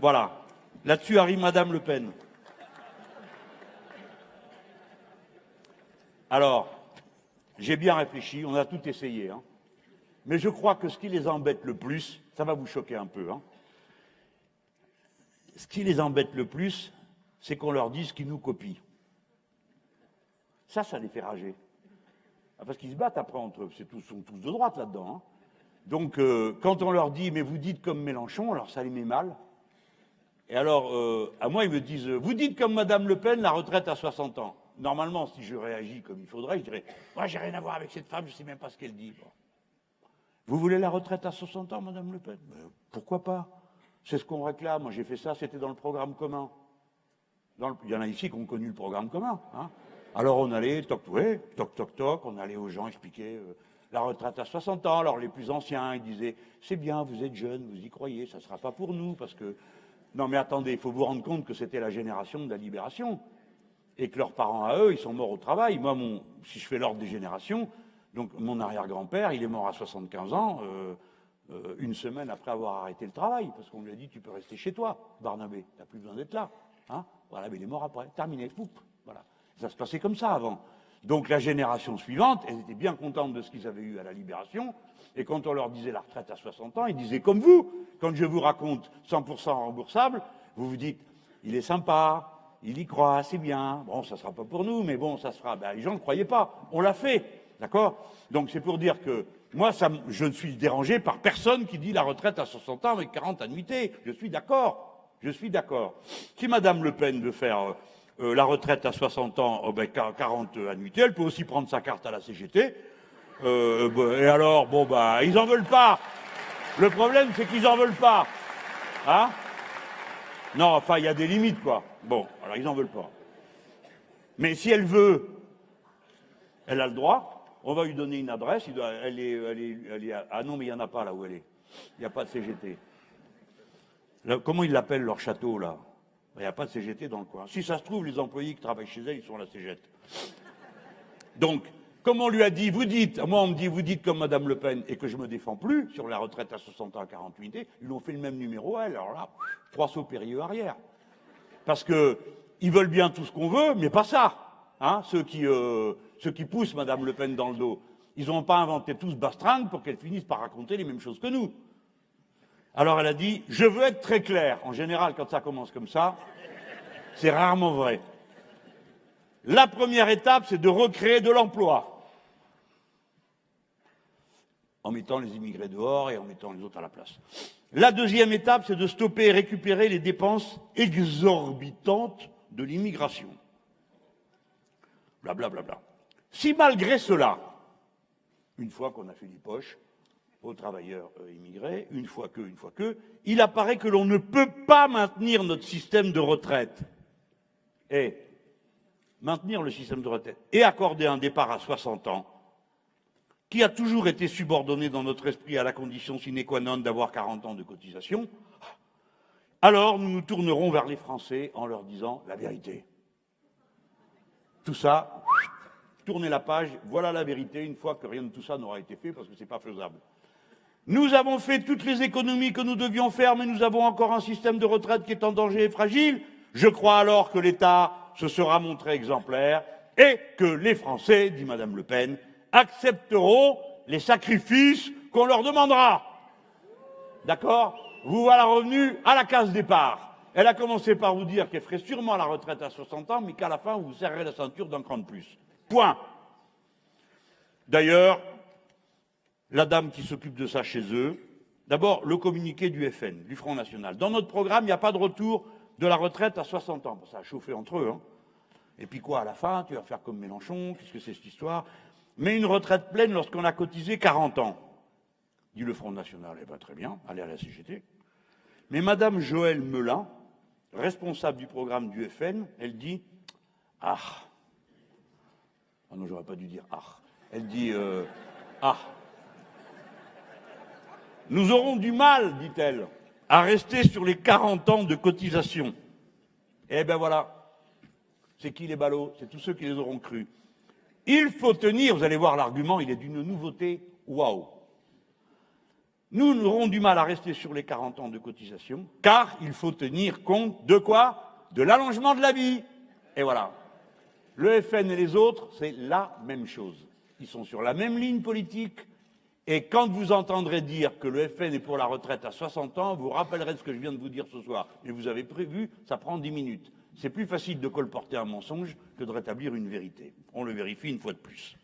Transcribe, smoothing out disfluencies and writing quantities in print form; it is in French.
Voilà. Là-dessus arrive Madame Le Pen. Alors, j'ai bien réfléchi, on a tout essayé, hein. Mais je crois que ce qui les embête le plus, ça va vous choquer un peu, hein. Ce qui les embête le plus, c'est qu'on leur dise qu'ils nous copient. Ça les fait rager. Parce qu'ils se battent après entre eux, sont tous de droite là-dedans, hein. Donc, quand on leur dit « mais vous dites comme Mélenchon », alors ça les met mal. Et alors, à moi, ils me disent « vous dites comme Madame Le Pen, la retraite à 60 ans ». Normalement, si je réagis comme il faudrait, je dirais « moi, j'ai rien à voir avec cette femme, je ne sais même pas ce qu'elle dit. » Bon. Vous voulez la retraite à 60 ans, Madame Le Pen? Pourquoi pas? C'est ce qu'on réclame. Moi, j'ai fait ça, c'était dans le programme commun. Il y en a ici qui ont connu le programme commun, hein. Alors on allait, toc, on allait aux gens expliquer la retraite à 60 ans. Alors les plus anciens, ils disaient « c'est bien, vous êtes jeunes, vous y croyez, ça ne sera pas pour nous, parce que… » Non mais attendez, il faut vous rendre compte que c'était la génération de la libération, et que leurs parents à eux, ils sont morts au travail. Moi, si je fais l'ordre des générations, donc mon arrière-grand-père, il est mort à 75 ans, une semaine après avoir arrêté le travail, parce qu'on lui a dit « tu peux rester chez toi, Barnabé, tu n'as plus besoin d'être là. Hein » Voilà, mais il est mort après, terminé, poup, voilà. Ça se passait comme ça avant. Donc la génération suivante, elles étaient bien contentes de ce qu'ils avaient eu à la Libération, et quand on leur disait la retraite à 60 ans, ils disaient comme vous. Quand je vous raconte 100% remboursable, vous vous dites, il est sympa, il y croit, c'est bien, bon, ça sera pas pour nous, mais bon, ça sera… Ben, les gens ne croyaient pas, on l'a fait, d'accord? Donc c'est pour dire que moi, je ne suis dérangé par personne qui dit la retraite à 60 ans avec 40 annuités. Je suis d'accord, Si Madame Le Pen veut faire… la retraite à 60 ans, 40 annuités, elle peut aussi prendre sa carte à la CGT. Et alors, bon, ils en veulent pas. Le problème, c'est qu'ils en veulent pas. Hein? Non, enfin, il y a des limites, quoi. Bon, alors ils en veulent pas. Mais si elle veut, elle a le droit. On va lui donner une adresse. Ah non, mais il n'y en a pas là où elle est. Il n'y a pas de CGT. Là, comment ils l'appellent leur château, là? Il n'y a pas de CGT dans le coin. Si ça se trouve, les employés qui travaillent chez elle, ils sont à la CGT. Donc, comme on lui a dit, moi on me dit, vous dites comme Madame Le Pen, et que je me défends plus sur la retraite à 60 ans à 48 ans, ils ont fait le même numéro à elle. Alors là, 3 sauts périlleux arrière. Parce que ils veulent bien tout ce qu'on veut, mais pas ça. Hein, ceux qui poussent Madame Le Pen dans le dos. Ils n'ont pas inventé tous bastringue pour qu'elle finisse par raconter les mêmes choses que nous. Alors elle a dit, je veux être très clair. En général, quand ça commence comme ça, c'est rarement vrai. La première étape, c'est de recréer de l'emploi. En mettant les immigrés dehors et en mettant les autres à la place. La deuxième étape, c'est de stopper et récupérer les dépenses exorbitantes de l'immigration. Blablabla. Si malgré cela, une fois qu'on a fait les poches aux travailleurs immigrés, une fois que, il apparaît que l'on ne peut pas maintenir notre système de retraite. Et maintenir le système de retraite et accorder un départ à 60 ans, qui a toujours été subordonné dans notre esprit à la condition sine qua non d'avoir 40 ans de cotisation, alors nous nous tournerons vers les Français en leur disant la vérité. Tout ça, tournez la page, voilà la vérité, une fois que rien de tout ça n'aura été fait, parce que c'est pas faisable. Nous avons fait toutes les économies que nous devions faire, mais nous avons encore un système de retraite qui est en danger et fragile. Je crois alors que l'État se sera montré exemplaire et que les Français, dit Madame Le Pen, accepteront les sacrifices qu'on leur demandera. D'accord? Vous voilà revenu à la case départ. Elle a commencé par vous dire qu'elle ferait sûrement la retraite à 60 ans, mais qu'à la fin, vous serrerez la ceinture d'un cran de plus. Point. D'ailleurs, la dame qui s'occupe de ça chez eux, d'abord, le communiqué du FN, du Front National. Dans notre programme, il n'y a pas de retour de la retraite à 60 ans. Ça a chauffé entre eux. Hein. Et puis quoi, à la fin, tu vas faire comme Mélenchon, qu'est-ce que c'est cette histoire? Mais une retraite pleine lorsqu'on a cotisé 40 ans. Dit le Front National, eh bien très bien, allez à la CGT. Mais Madame Joëlle Melin, responsable du programme du FN, elle dit « Ah ». Ah non, j'aurais pas dû dire « Ah ». Elle dit « Ah ». Nous aurons du mal, dit-elle, à rester sur les 40 ans de cotisation. Eh bien voilà, c'est qui les ballots? C'est tous ceux qui les auront crus. Il faut tenir, vous allez voir l'argument, il est d'une nouveauté, waouh. Nous aurons du mal à rester sur les 40 ans de cotisation, car il faut tenir compte de quoi? De l'allongement de la vie. Et voilà. Le FN et les autres, c'est la même chose. Ils sont sur la même ligne politique. Et quand vous entendrez dire que le FN est pour la retraite à 60 ans, vous rappellerez ce que je viens de vous dire ce soir. Mais vous avez prévu, ça prend 10 minutes. C'est plus facile de colporter un mensonge que de rétablir une vérité. On le vérifie une fois de plus.